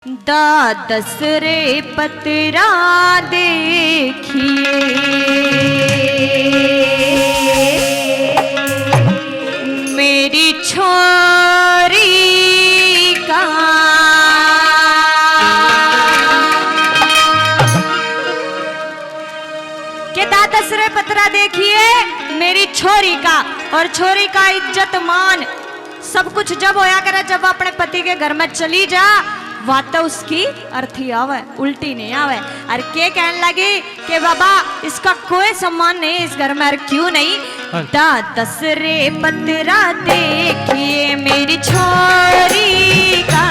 दसरे पतरा देखिए मेरी छोरी का के दसरे पतरा देखिए मेरी छोरी का। और छोरी का इज्जत मान सब कुछ जब होया करे जब अपने पति के घर में चली जा बात तो उसकी अर्थी आवे उल्टी नहीं आवे। और के कहने लगी कि बाबा इसका कोई सम्मान नहीं इस घर में। और क्यों नहीं? दसरे पतरा देखिए मेरी छोरी का।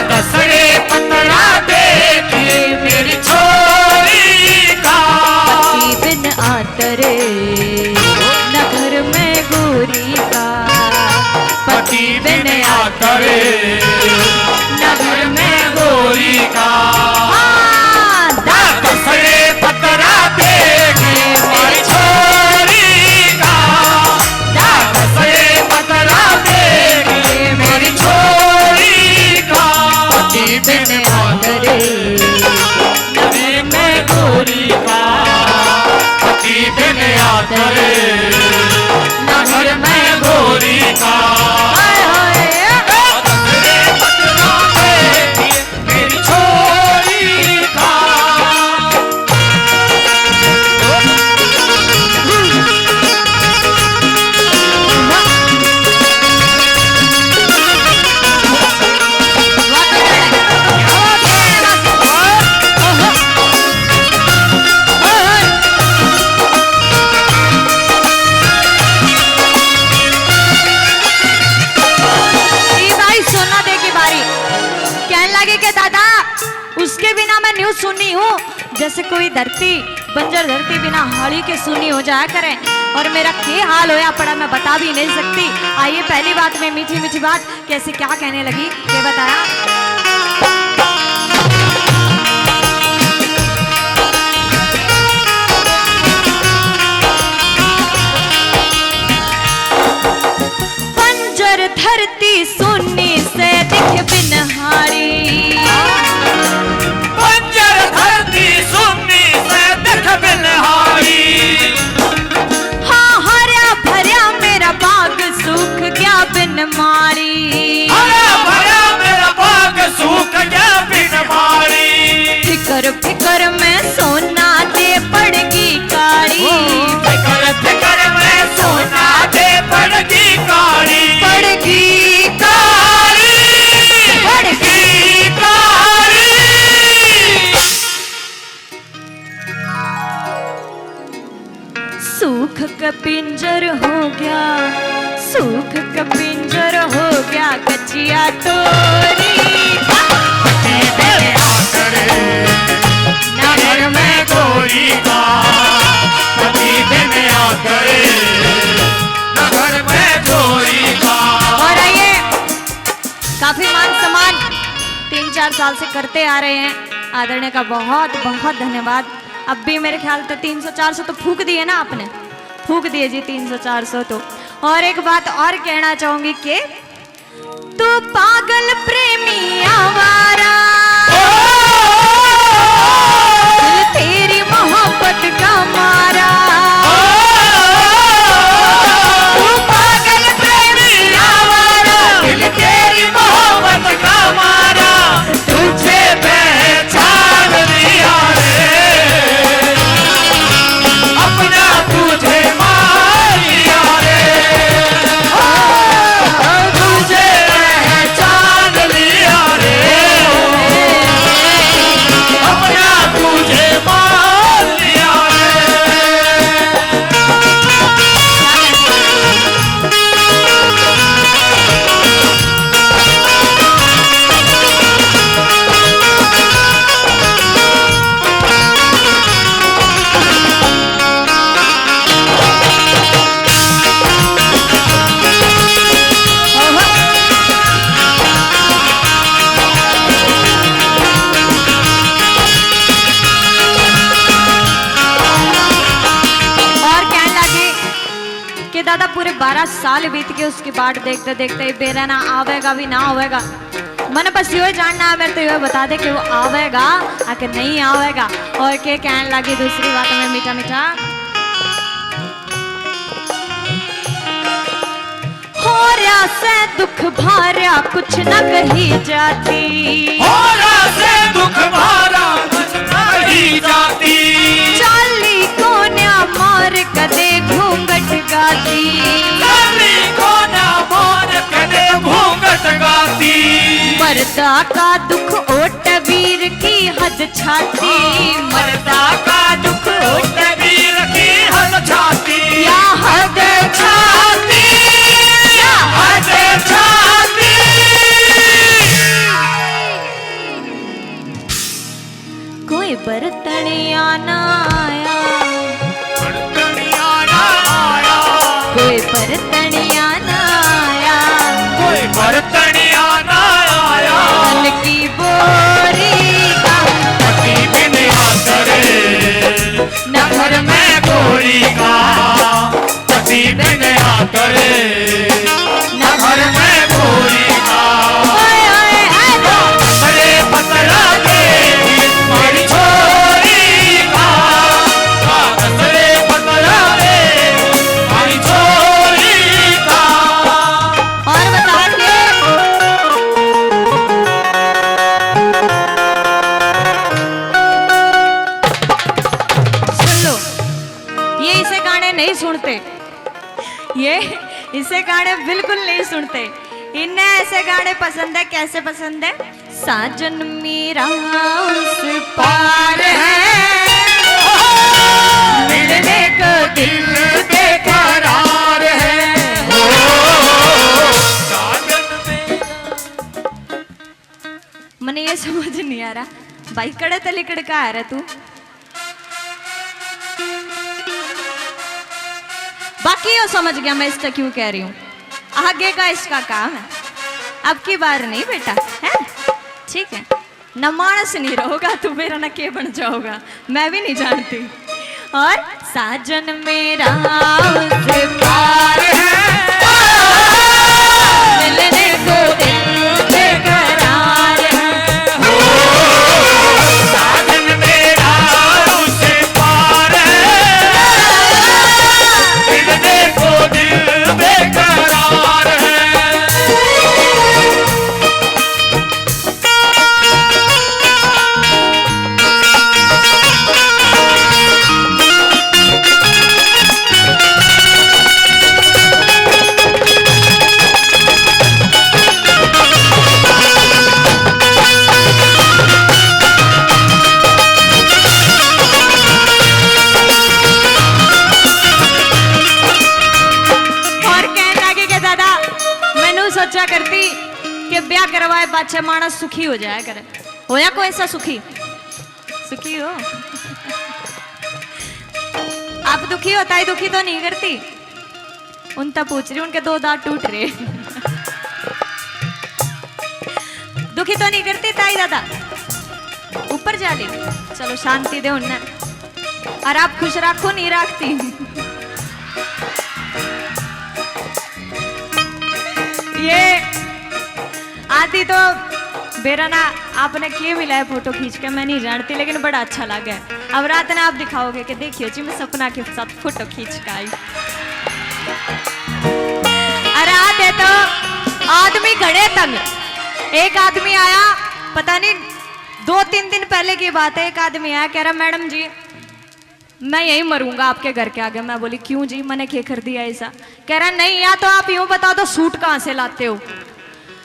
दसरे पतरा देखिए मेरी छोरी का। पति बिन आतरे न घर में गोरी का। पति बिन आतरे घर में गोरी का। दसरे पतरा देखिए मेरी छोरी का। दसरे पतरा देखिए मेरी छोरी का। पति बिन आतरे घर में गोरी का। पति बिन आतरे घर में गोरी का। उसके बिना मैं न्यूज सुनी हूँ जैसे कोई धरती बंजर धरती बिना हाड़ी के सुनी हो जाया करे। और मेरा क्या हाल होया पड़ा मैं बता भी नहीं सकती। आइए पहली बात में मीठी मीठी बात कैसे क्या कहने लगी ये बताया। बंजर धरती सुनी से दिख बिन हाड़ी। हाँ हरा भरा मेरा बाग सूख गया बिन मारी। हरा भरा मेरा बाग सूख गया बिन मारी। फिकर फिकर में सोना दे पड़गी काली। फिकर फिकर में सोना दे पड़गी काली। पड़गी काली पड़गी काली। सूख का पिंजर हो गया सूख का पिंजर हो गया कचिया तोरी। घर में गोरी का। पति बिन आतरे घर में गोरी का। और आइए काफी मान सम्मान 3-4 साल से करते आ रहे हैं आदरणीय का बहुत बहुत धन्यवाद। अब भी मेरे ख्याल से 300-400 तो फूक दिए ना आपने फूक दिए जी 300-400 तो। और एक बात और कहना चाहूंगी कि तू पागल प्रेमी आवारा दिल तेरी मोहब्बत का मारा। तू पागल प्रेमी आवारा दिल तेरी मोहब्बत का मारा। तुझे पहचान लिया रे अपना तुझे मान लिया रे। तुझे पहचान लिया रे अपना तुझे मान लिया रे। दादा पूरे 12 साल बीत के उसकी बाट देखते देखते बेरा ना आवेगा भी ना होवेगा मैंने बस यो जानना है, मेरे तो यो बता दे कि वो आवेगा आके नहीं आवेगा। और के कहने लगी दूसरी बात में मीठा मीठा, हो रहा से दुख भारा कुछ न कही जाती, हो रहा से दुख भारा कुछ न कही जाती, चाली कोन्या मार कदे घूंघट गाती, चाली कोन्या मार कदे घूंघट गाती, मर्दा का दुख ओट वीर की हद छाती, मर्दा का दुख ओट वीर की हद छाती, या हद छाती, या हद छाती। कोई बर्तनिया ना आया, बर्तनिया ना आया, कोई बर्तनिया ना आया, कोई बर्तनिया ना आया, कल की बोरी का पति बिन आसरे, न घर में मैं गोरी का, पति बिन आसरे, न घर में गोरी का, ओए ओए आए तो पतरे पतरा के मारी छोरी का, पतरे पतरा के मारी छोरी का। और बता के सुन लो, ये इसे गाने नहीं सुनते, ये इसे गाने बिल्कुल नहीं सुनते। इन्हें ऐसे गाने पसंद है, कैसे पसंद है, साजन मेरा उस पार है, मिलने को दिल बेकरार है, साजन मने ये समझ नहीं आ रहा भाई, कड़े तलिकड़ का आ रहा तू। बाकी यो समझ गया मैं इसका क्यों कह रही हूँ, आगे का इसका काम है, अब की बार नहीं बेटा, है ठीक है। न मानस नहीं रहोगा तू मेरा, न के बन जाओगा, मैं भी नहीं जानती। और साजन मेरा उस पार है, मिलने को दिल बेकरार है, साजन मेरा उस पार है, मिलने को दिल बेकरार है। और कहने लगे कि दादा मैनू सोचा करती कि ब्याह करवाए बादशाह मानस सुखी हो जाया करे, होया कोई ऐसा सुखी, सुखी हो आप दुखी होता है, दुखी तो नहीं करती। उनता पूछ रही, उनके 2 दांत टूट रहे दुखी तो नहीं करती ताई दादा, ऊपर जा ली, चलो शांति दे उन्हें, और आप खुश रखो, नहीं रखती ये आती तो बेरा ना आपने किए मिला है फोटो खींच के, मैं नहीं जानती, लेकिन बड़ा अच्छा लगा है। अब रात ने आप दिखाओगे कि देखिए जी मैं सपना के साथ फोटो खींच के आई। अरे आते तो आदमी घड़े तंग, एक आदमी आया, पता नहीं 2-3 दिन पहले की बात है, एक आदमी आया कह रहा मैडम जी मैं यहीं मरूंगा आपके घर के आगे। मैं बोली क्यों जी, मैंने क्या कर दिया ऐसा? कह रहा नहीं, या तो आप यूं बता दो सूट कहाँ से लाते हो,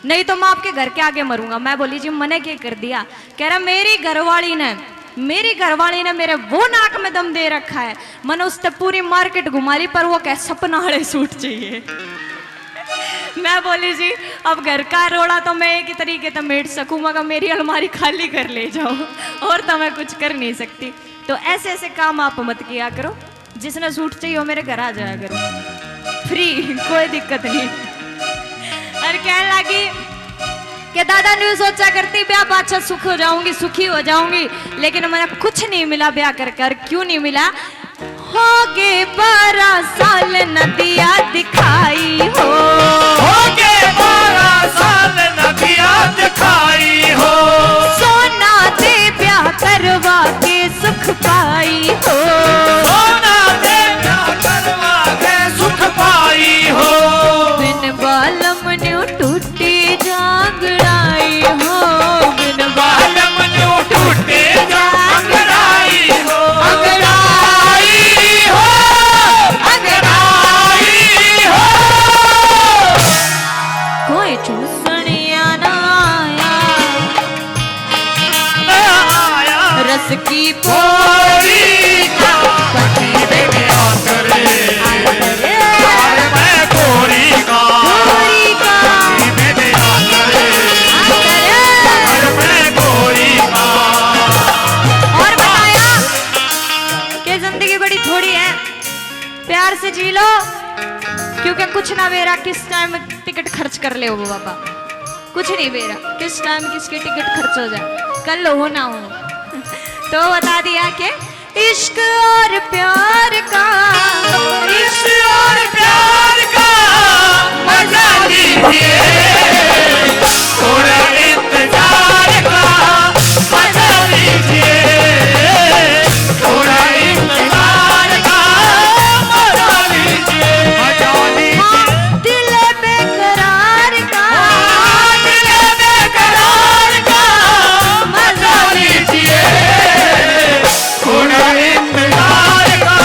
नहीं तो मैं आपके घर के आगे मरूंगा। मैं बोली जी मैंने क्या कर दिया? कह रहा मेरी घरवाली ने मेरे वो नाक में दम दे रखा है, मैंने उससे पूरी मार्केट घुमा ली, पर वो क्या सपना वाले सूट चाहिए। मैं बोली जी अब घर का रोड़ा तो मैं एक ही तरीके से मेट सकूं, मगर मेरी अलमारी खाली कर ले जाओ, और तो मैं कुछ कर नहीं सकती। तो ऐसे ऐसे काम आप मत किया करो, जिसने सूट चाहिए वो मेरे घर आ जाया करो फ्री, कोई दिक्कत नहीं। और कहने लगी कि दादा ने सोचा करती ब्याह बादशाह सुख हो जाऊंगी, सुखी हो जाऊंगी, लेकिन मैंने कुछ नहीं मिला ब्याह कर। क्यों नहीं मिला? हो गए 12 साल नदिया दिखाई हो, हो गए 12 साल नदिया मत खाई हो। सोना दे ब्याह करवा के सुख पाई हो। सोना दे ब्याह करवा के सुख पाई हो। बिन बालम न्यू टूटी जागड़ाई हो। बिन बालम न्यू टूटे जागड़ाई हो। अंगड़ाई हो, अंगड़ाई हो। कोई चूसनिया ना आया, रस की गोरी का पति देने आतरे, और मैं गोरी का गोरी का पति देने आतरे, और मैं गोरी का। और बताया कि जिंदगी बड़ी थोड़ी है, प्यार से जी लो, क्योंकि कुछ ना बेरा किस टाइम टिकट खर्च कर ले वो बाबा, कुछ नहीं बेरा किस टाइम किसकी टिकट खर्च हो जाए, कल हो ना हो। तो बता दिया कि इश्क और प्यार का, इश्क और प्यार का मजा लीजिए, थोड़ा इंतजार का मजा लीजिए, थोड़ा इंतजार का मजा लीजिए, मजा लीजिए। दिल बेकरार का, दिल बेकरार का मजा लीजिए, थोड़ा इंतजार का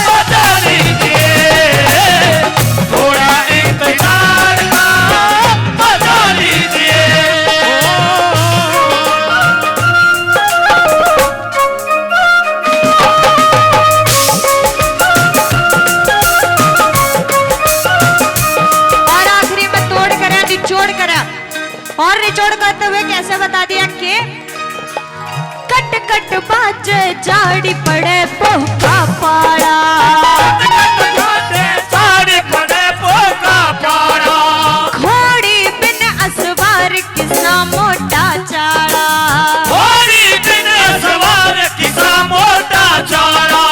मजा लीजिए, थोड़ा इंतजार का मजा लीजिए। और आखिरी में तोड़ करा निचोड़ करा, और निचोड़ करते हुए कैसे बता दिया कि कट कट बाजे झाड़ी पड़े पोका पाड़ा, सारे पड़े पोका पारा, घोड़ी बिन असवार किसा मोटा चाड़ा, होरी दिन सवार किसा मोटा चारा,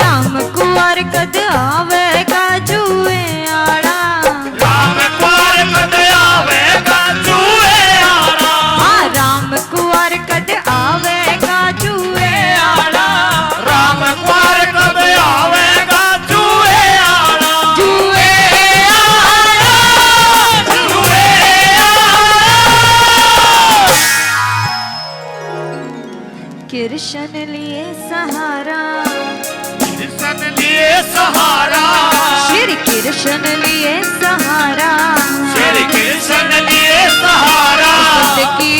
राम कुंवर कद आवेगा जुए आड़ा, राम कुंवर कद आवेगा जुए आड़ा, हाँ राम कुंवर कद आवेगा जुए आड़ा, राम कुंवर कद आवेगा जुए आड़ा, जुए आड़ा, जुए कृष्ण लिए सहारा, कृष्ण लिए सहारा, श्री कृष्ण लिए सहारा, श्री कृष्ण लिए सहारा, की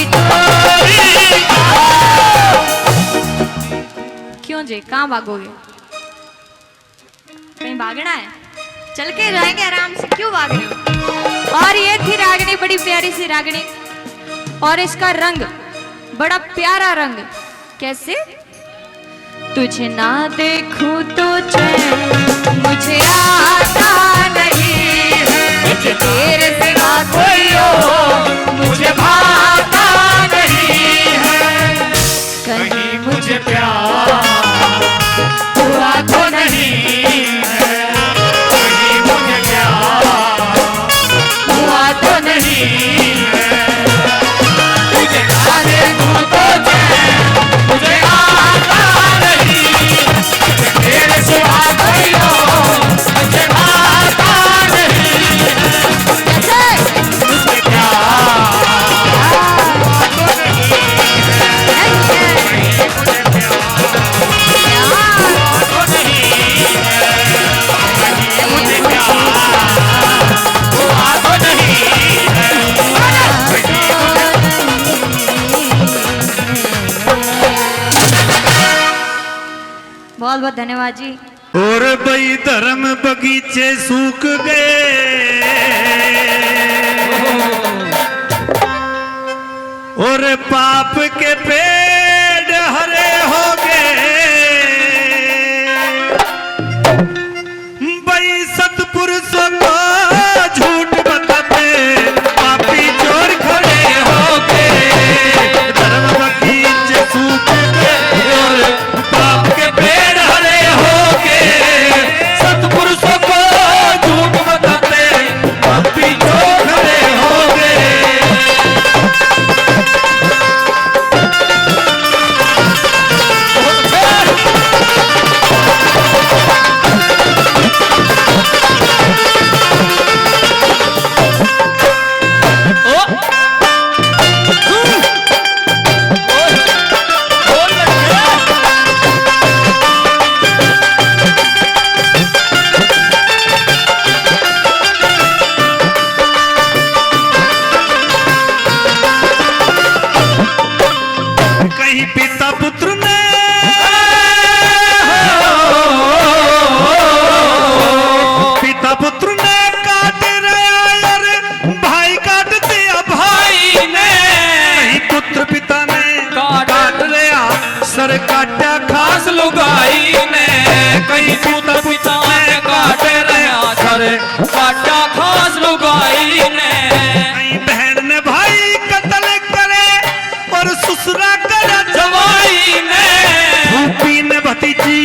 क्यों जी कहाँ भागोगे, कहीं भागना है, चल के जाएंगे आराम से, क्यों भाग रहे हो। और ये थी रागनी, बड़ी प्यारी सी रागनी, और इसका रंग बड़ा प्यारा रंग, कैसे तुझे ना देखूं तो चैन मुझे आता नहीं है, मुझे तेरे सिवा कोई हो मुझे भाता नहीं है, कहीं मुझे प्यार हुआ तो नहीं है, कहीं मुझे प्यार हुआ तो नहीं है, तुझे ना देखूं तो चैन मुझे आता नहीं, तेरे सिवा कोई हो मुझे भाता नहीं है, कैसे मुझे प्यार हुआ तो नहीं है, कहीं मुझे प्यार हुआ तो नहीं है, कहीं मुझे प्यार हुआ तो नहीं है, बहुत बहुत धन्यवाद जी। और भाई धर्म बगीचे सूख गए, और पाप के पेड़ हरे हो गए, भाई सतपुरुषों को झूठ बताते पापी चोर खड़े हो गए, धर्म बगीचे सूख गए और पाप के पेड़ हरे हो गए, सतपुरुषों को झूठ बताते पापी चोर खड़े हो गए। लुगाई ने कहीं सूत पिता ने काटे रहा छरे काटा खास लुगाई ने कहीं बहन ने भाई कत्ल करे और ससुरा करे जवाई ने भूपी ने भतीजी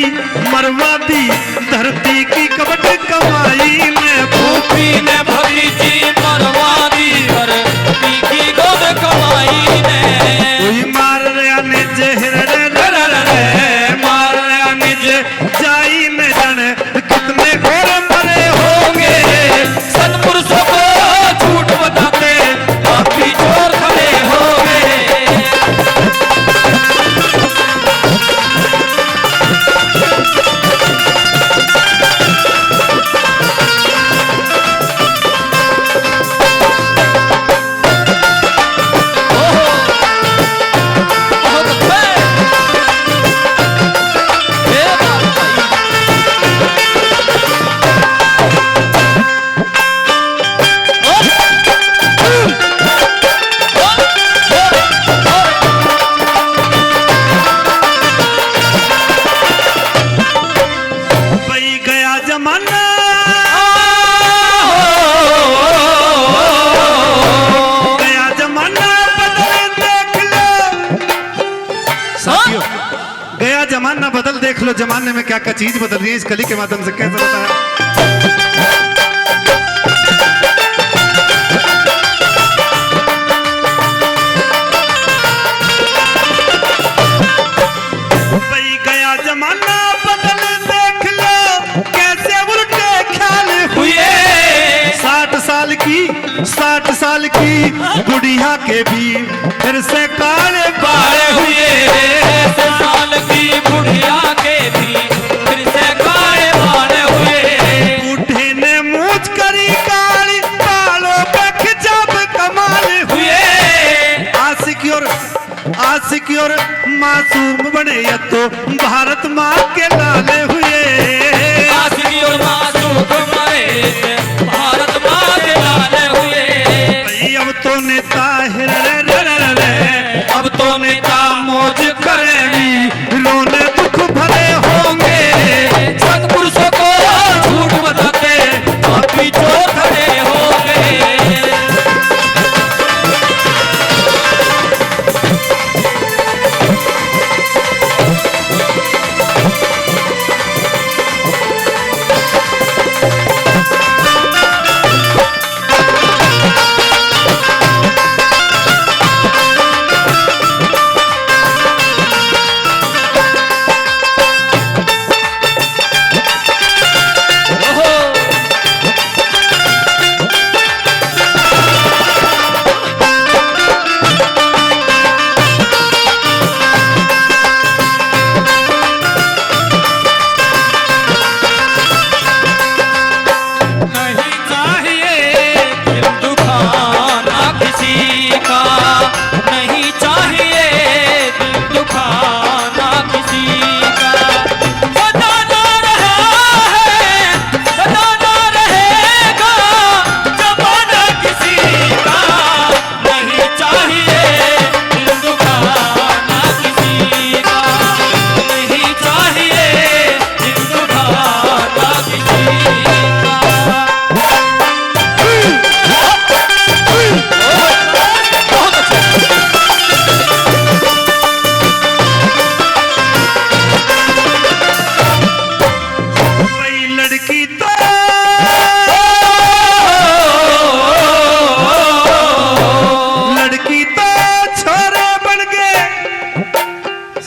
मरवा दी धरती की कबट कमाई ने भूपी ने भतीजी मरवा दी और की गोद कमाई ने कोई मार रहा निज मार रहा निज जाई न जाने कितने घोर मरे होंगे सतपुरुषों को झूठ बताते पापी चोर खड़े होंगे भाई गया जमाना गया जमाना बदले देख लो साथियों गया जमाना बदल देख लो जमाने में क्या क्या चीज बदल रही है इस कली के माध्यम से कैसे बताया भाई गया जमाना बदल देख लो कैसे उल्टे ख्याल हुए 60 साल की बुढ़िया के भी फिर से काले बाड़े हुए साल की बुढ़िया के भी फिर से काले बाड़े हुए बूढ़े ने मूछ करी काली बालों पे खिजाब कमाल हुए आशिक और मासूम बने या तो भारत माँ के लाले हुए आशिकी और मासूम बने भारत माँ के लाले हुए भाई अब तो नेता अब तो नेता मौज करेगी रोने दुख भरे होंगे सतपुरुषों को झूठ बताते पापी चोर खड़े होंगे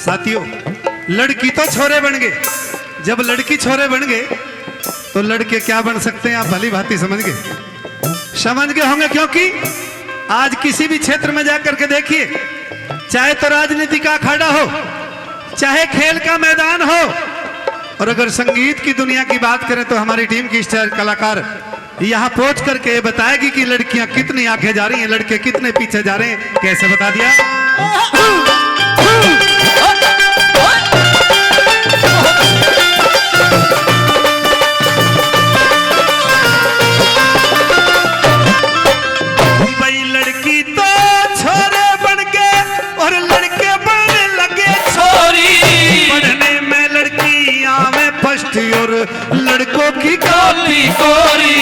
साथियों लड़की तो छोरे बन गए, जब लड़की छोरे बन गए तो लड़के क्या बन सकते हैं आप भली भांति समझ गए होंगे। क्योंकि आज किसी भी क्षेत्र में जाकर के देखिए, चाहे तो राजनीति का अखाड़ा हो, चाहे खेल का मैदान हो, और अगर संगीत की दुनिया की बात करें तो हमारी टीम की स्टार कलाकार यहाँ पहुंच करके ये बताएगी कि लड़कियां कितनी आगे जा रही हैं, लड़के कितने पीछे जा रहे हैं। कैसे बता दिया। भाई लड़की तो छोरे बन के और लड़के बनने लगे छोरी, पढ़ने में कोरी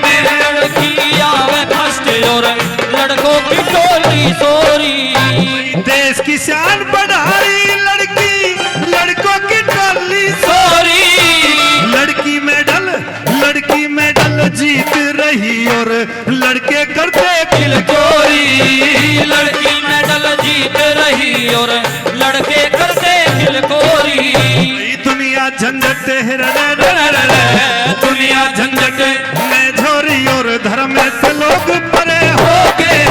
में लड़की आवे फर्स्ट और लड़कों की टोली सोरी। देश की शान बढ़ाई लड़की लड़कों की टोली सोरी लड़की मेडल जीत रही और लड़के करते दिल चोरी। लड़की मेडल जीत रही और लड़के करते दिल कोरी। दुनिया झंझट दुनिया झंझट में झोरी और धर्म से लोग परे हो गए।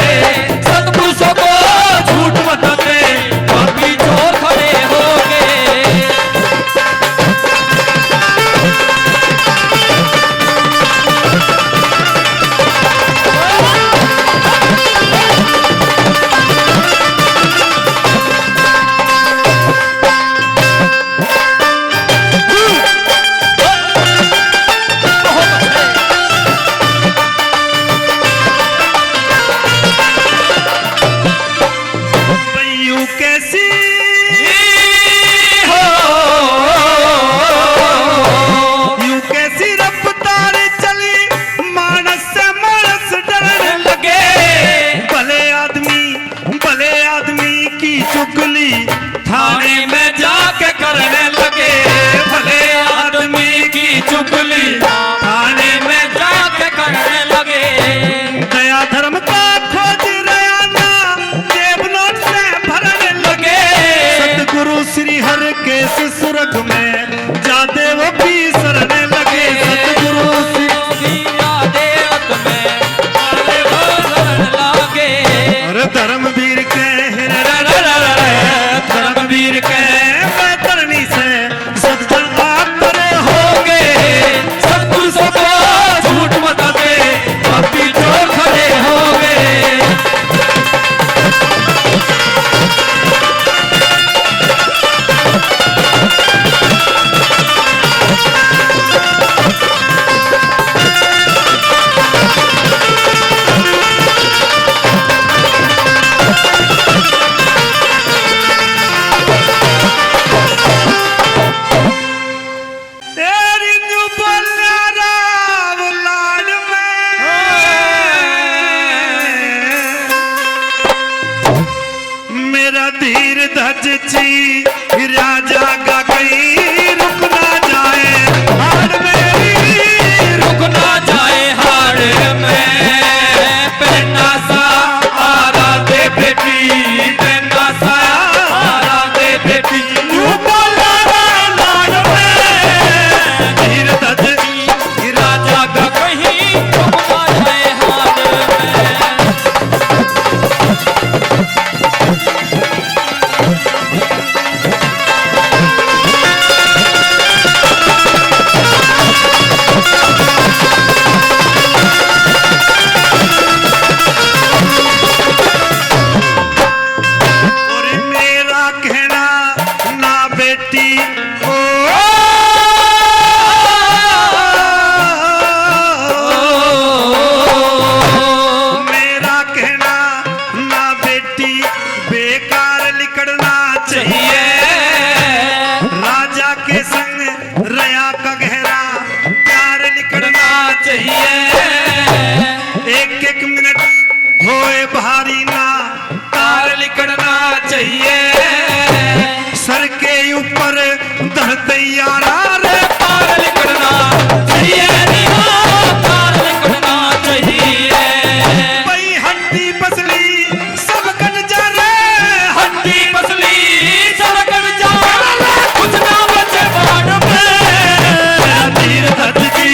सतपुरुषों को झूठ बताते पापी चोर खड़े हो गए। यूं कैसी यूं कैसी रफ्तार चली मानस से मानस डरने लगे। भले आदमी की चुगली थाने में जाके करने लगे। भले आदमी की चुगली थाने में जाके करने लगे। दया धर्म का खोज रयाना जेब नोट से भरने लगे। सतगुरु श्री हर के सुरग में जाते वो भी सरने लगे। सतगुरु देवत में आते वो लड़ने लगे। और धर्मवीर के धर्मवीर के बैतरणी से सज्जन आतरे हो गए। सतपुरुषों को झूठ बताते पापी चोर खड़े हो गए। तेरी न्यू बोलना राव लाड में मेरा धीर धज ची राजा का कहीं रुक ना जाए हाड़ मेरी रुक ना जाए हाड़ में। पहना सा आरा दे बेटी पहना सा आरा दे बेटी। न्यू बोलना राव लाड में धीर धज राजा का कहीं रुक ना जाए हाड़ में। और मेरा कहना ना बेटी ओ मेरा कहना ना बेटी बेकार लिखना चाहिए। राजा के संग रया का गहरा प्यार लिखना चाहिए। एक एक मिनट होए भारी ना तार लिखना चाहिए। सर के ऊपर धरते यारा रे पार लिखना चाहिए। पार लिखना चाहिए। भाई हड्डी पसली सब कट जा रे हड्डी पसली सड़क जा कुछ ना बचे बाण में। धीर धज की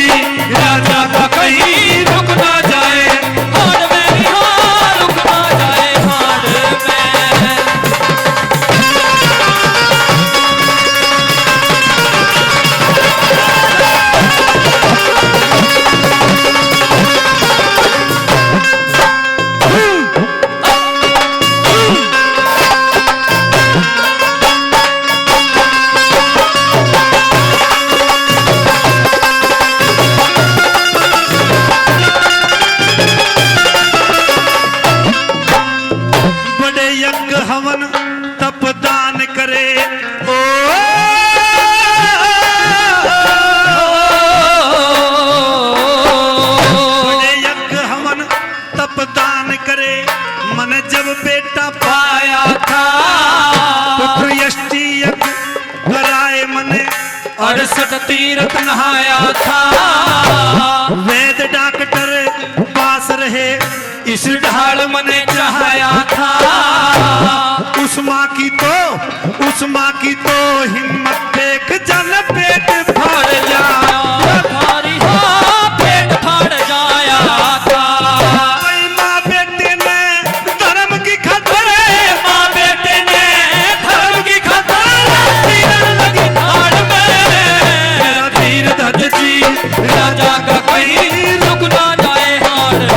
राजा का कहीं रुक ना जाए हाड़ में। हाँ रुक ना जाए हाड़ में। 68 तीर्थ नहाया था। वेद डॉक्टर पास रहे, इस ढाल मने चाहया था। उस माँ की तो हिम्मत देख जन पेट फाड़ जाया थारी हो, पेट फाड़ जाया था। भाई माँ बेटे ने धर्म की खातिर, माँ बेटे ने धर्म की खातिर तीरन लगी धाड़ में। मेरा धीर धज जी राजा का कहीं रुक ना जाए हार में।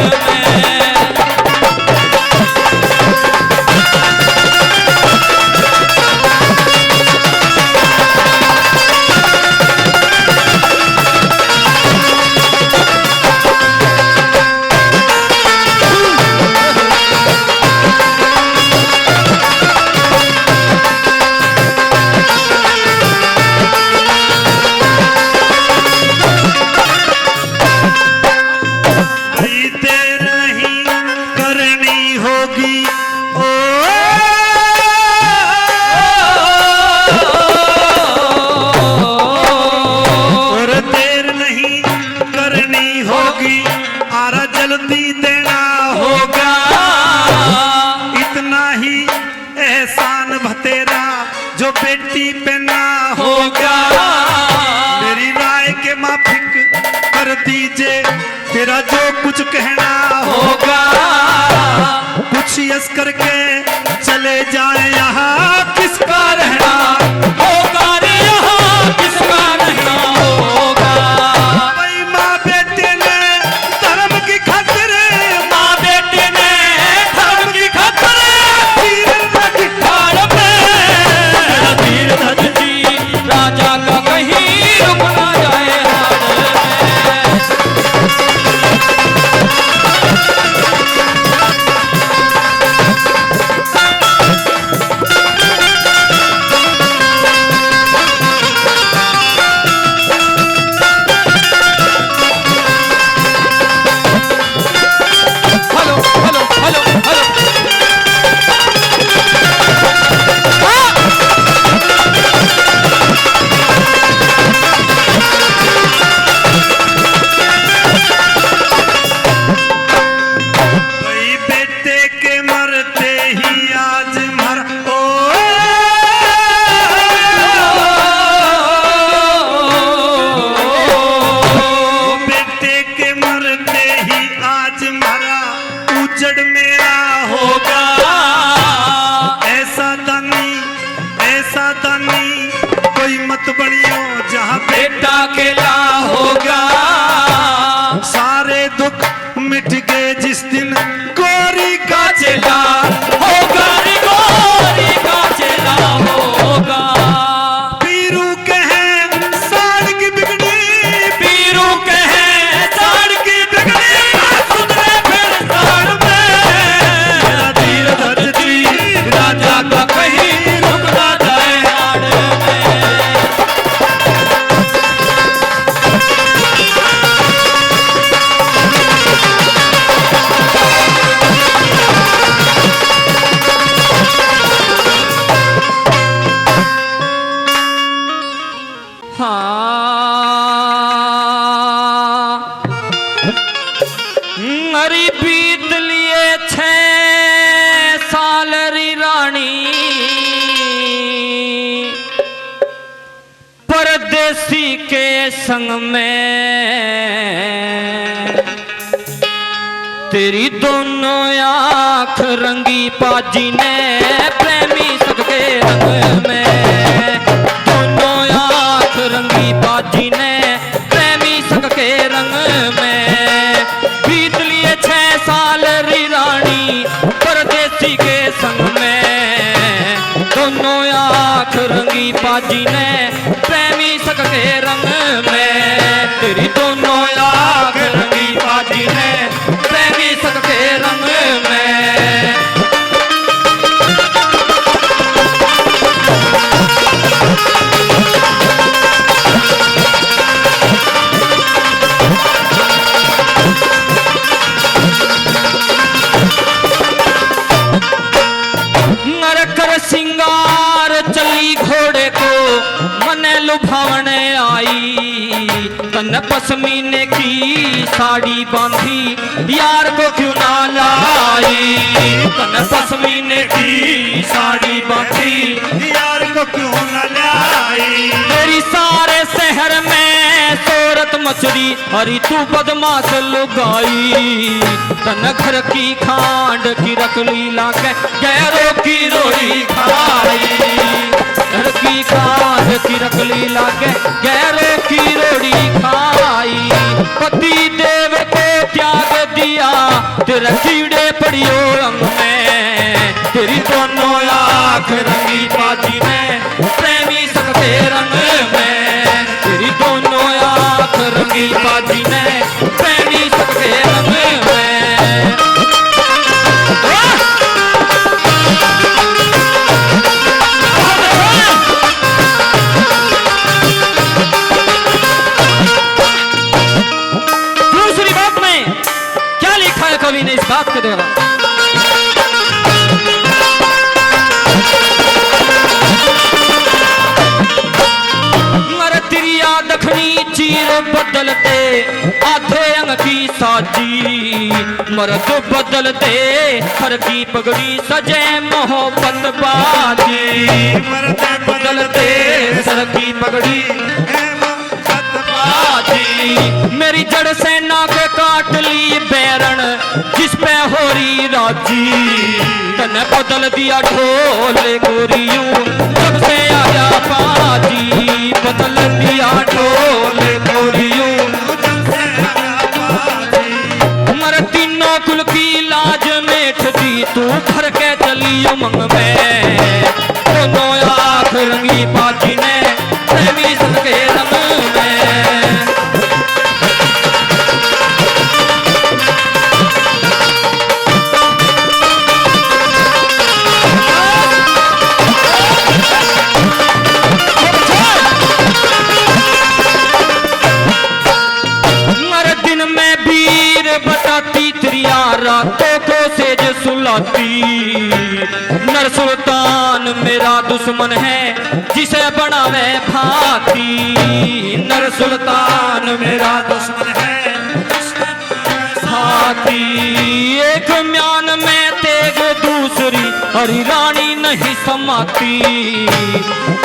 भाई देर नहीं करनी होगी ओ, और देर नहीं करनी होगी, आरा जल्दी देना होगा। इतना ही एहसान भतेरा जो बेटी पे ना होगा। मेरी राय के माफिक कर दीजिए, तेरा जो कुछ कहना होगा। कुछ यस करके चले जाए, यहाँ किसका रहना होगा रे यहाँ किसका रहना होगा। भाई माँ बेटे ने धर्म की खातिर, माँ बेटे ने धर्म की खातिर तीर लगी धाड़ में। तीर धज जी राजा का कहीं रुक ना जाए हार में। Hello hello hello hello. भाई बेटे के मरते ही आज मर ओ, बेटे के मरते ही आज मरा, उजड़ मेरा होगा। ऐसा दानी कोई मत बनियो जहाँ बेटा अकेला होगा। सारे दुख मिट गए जिस दिन गोरी का चेला होगा रे गोरी का चेला होगा। पीरू के हैं साड़ की बिगड़ी, पीरू के हैं साड़ की बिगड़ी, सुधरे फिर साड़ में। मेरा धीर धज जी राजा का कहीं रुक ना जाए हाड़ में। हाँ मरी बीत लिए 6 साल री रानी, परदेसी के संग में तेरी दोनों आँख रंगी पाजी ने प्रेमी सबके रंग में। दोनों आँख रंगी पाजी ने प्रेमी सबके रंग में। बीत लिए 6 साल री रानी परदेसी के संग में। दोनों आँख रंगी पाजी ने प्रेमी सबके रंग में। तेरी दोनों आँख रंगी पाजी ने प्रेमी सबके रंग में। नरकर सिंगार चली घोड़े को मने लुभावने तन पश्मीने की साड़ी बांधी यार को क्यों ना लाई, तन पश्मीने की साड़ी बांधी यार को क्यों न लाई। मेरी सारे शहर में शोहरत मचली हरी तू बदमाश लुगाई, तन घर की खांड की रखली लाके गैरों की रोटी खाई, घर की खांड की रखली लाके गैरों की रोटी खाई। पति देव को त्याग दिया तेरा कीड़े पड़ियो रंग में, तेरी दोनों आँख रंगी बाजी में प्रेमी सकते रंग में, तेरी दोनों आँख रंगी बाजी में प्रेमी सकते रंग में। दूसरी बात में क्या लिखा है कवि ने इस बात के द्वारा, दखनी चीर बदलते आधे अंग की साजी, मर्द बदलते हर की पगड़ी सजे मोहब्बत बाजी, मर्द बदलते सर की पगड़ी बाजी। मेरी जड़ से नाक काट ली बैरण जिस पे हो रही राजी, तन बदल दिया ढोल गोरियों जब से आया बाजी, बदल दिया ढोल गोरियों जब से आया बाजी। मर तीनों कुल की लाज मेठ दी तू भर के चली उमंग में, दोनों आँख रंगी बाजी ने प्रेमी सबके रंग में। बताती त्रिया रातों को सेज सुलाती, नर सुल्तान मेरा दुश्मन है जिसे बनावे फाती, नर सुल्तान मेरा दुश्मन है फाती। एक म्यान में तेग दूसरी हरी रानी नहीं समाती,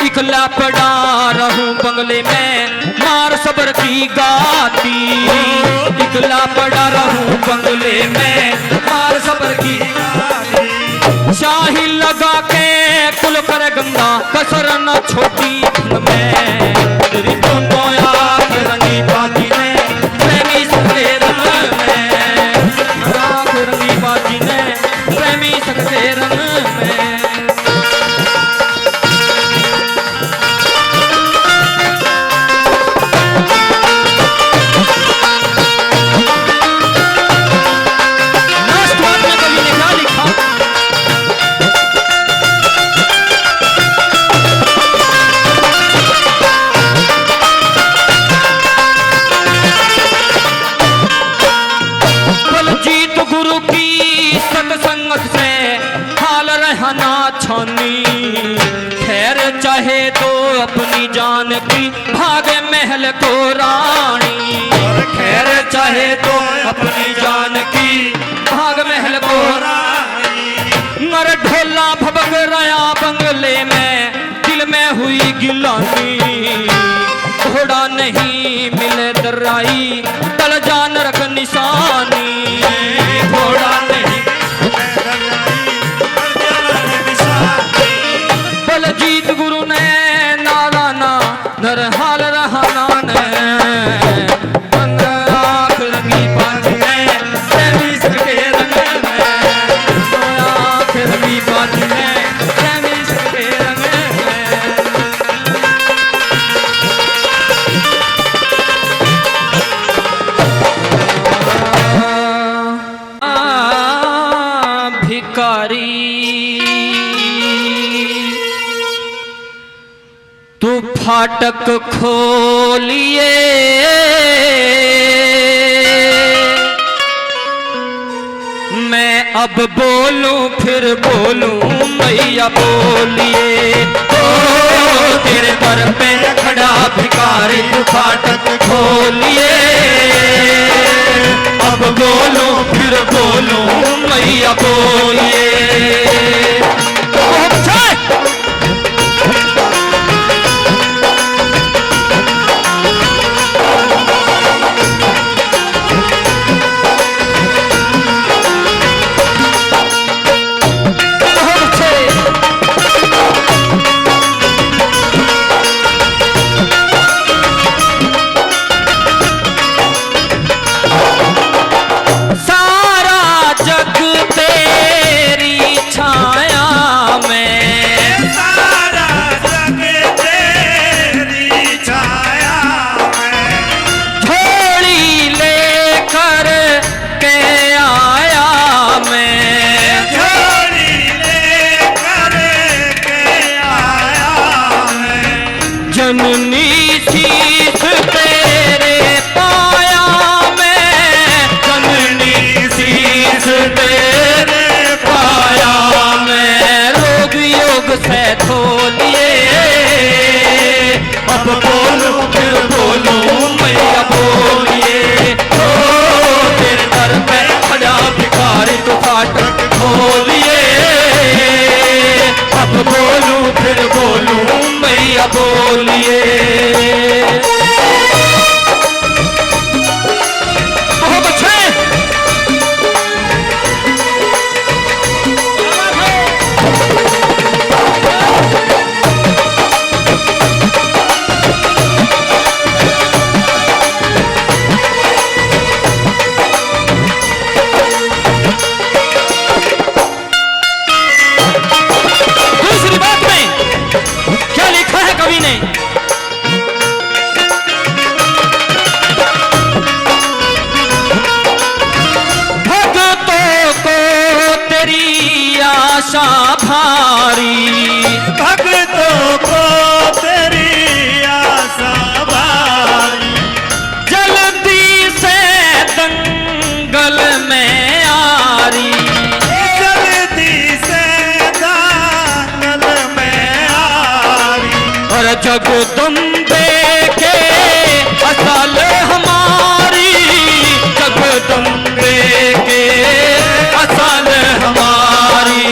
इकला पड़ा रहूं बंगले में मार सबर की गाती, इकला पड़ा रहूं बंगले में मार सबर की गाती। शाही लगा के कुल कर गंगा कसर न छोटी धन में, तेरी दोनों आँख रंगी बाजी ने प्रेमी सकते रंग में, आँख रंगी बाजी ने प्रेमी सकते रंग में। खैर चाहे तो अपनी जान की भागे महल को रानी, खैर चाहे तो अपनी जान की भाग महल को रानी। मर ढोला भबक रहा बंगले में दिल में हुई गिलानी, घोड़ा नहीं मिले दर्राई तल जा नरक निशानी, घोड़ा नहीं बलजीत गुरु ने नालाना नर हाल रहाना ने, आँख रंगी बाजी ने प्रेमी सबके रंग में, आँख रंगी बाजी ने प्रेमी सबके रंग में। भिखारी तू फाटक खोलिए मैं अब बोलूं फिर बोलूं मैया बोलिए, ओ तेरे दर पे खड़ा भिखारी तू फाटक खोलिए जननी शीश तेरे पाया मैं, जननी शीश तेरे पाया मैं, रोग योग से धो लिए, अब बोलूं फिर बोलूं मैया बोलिए, ओ तेरे दर पे खड़ा भिखारी तू फाटक खोलिए, अब बोलूं फिर बोलूं मैया बोलिए। बहुत अच्छे। दूसरी बात में क्या लिखा है कवि ने, भक्तों को तेरी आशा भारी, भक्तों को तेरी आशा भारी, जल्दी से दंगल में आरी, जल्दी से दांगल में आरी, और जगदम्बे के असल हमारी, जगदम्बे के असल हमारी,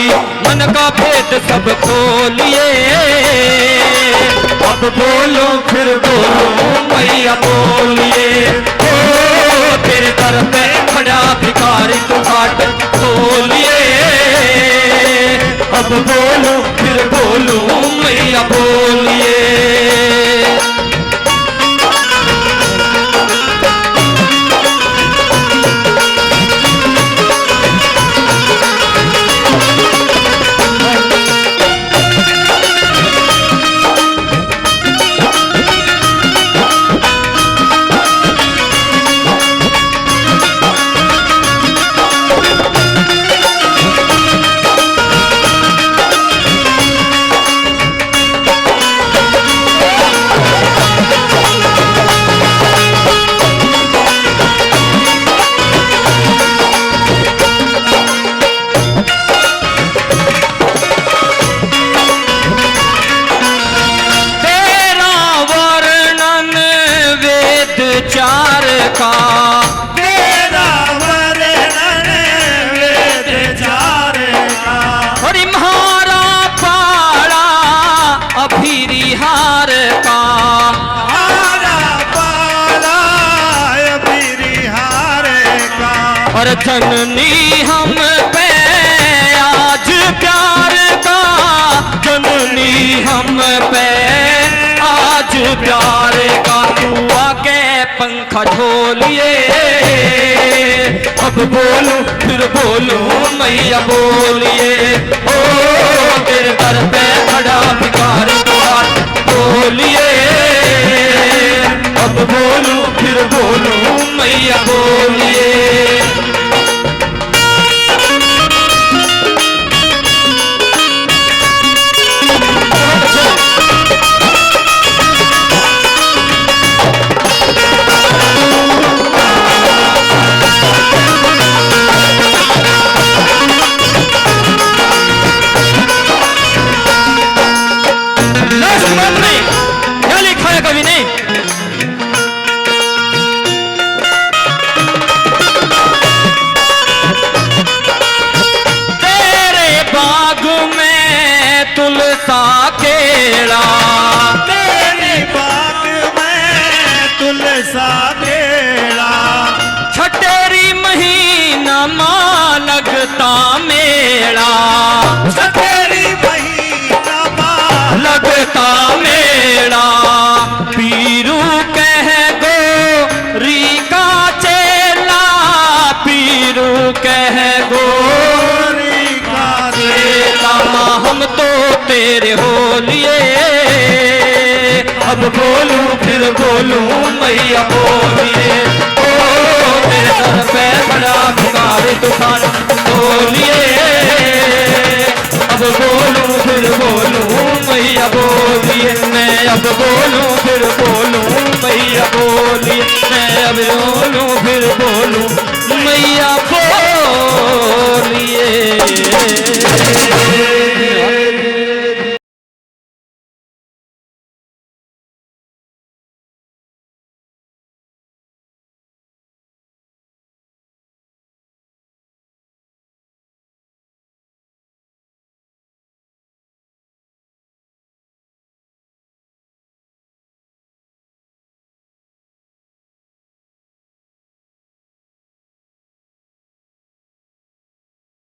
मन का भेद सब खोलिए, अब बोलो फिर बोलो मैया बोलिए, ओ तेरे दर पे खड़ा भिखारी तू फाटक खोलिए, अब बोलो फिर बोलो मैया बोलिए। चार का तेरा वर्णन वेद चार का, हरि म्हारा पाड़ा अभिरिहार का, हारा पाला अभिरिहार का, और जननी हम पे आज प्यार का, जननी हम पे आज प्यार का, तू आके पंखा झोलिए, अब बोलूं फिर बोलूं मैया बोलिए, ओ तेरे दर पे खड़ा भिखारी बोलिए, अब बोलूं फिर बोलूं मैया बोलिए। क्या लिखा है कवि ने, तेरे बाग में तुलसा केला, तेरे बाग में तुलसा केला, छठेरी महीना माँ लगता मेला, छठेरी महीना माँ लगता मेला, पीरू कह गोरी का चेला, पीरू कह गोरी का चेला, हम तो तेरे हो लिए, अब बोलूं फिर बोलूं मैया बोलिए, ओ तेरे दर पे बड़ा भिखारी तूफान बोलिए, अब बोलूं फिर बोलूं मैया बोलिए, मैं अब बोलूं बोलूं फिर बोलूं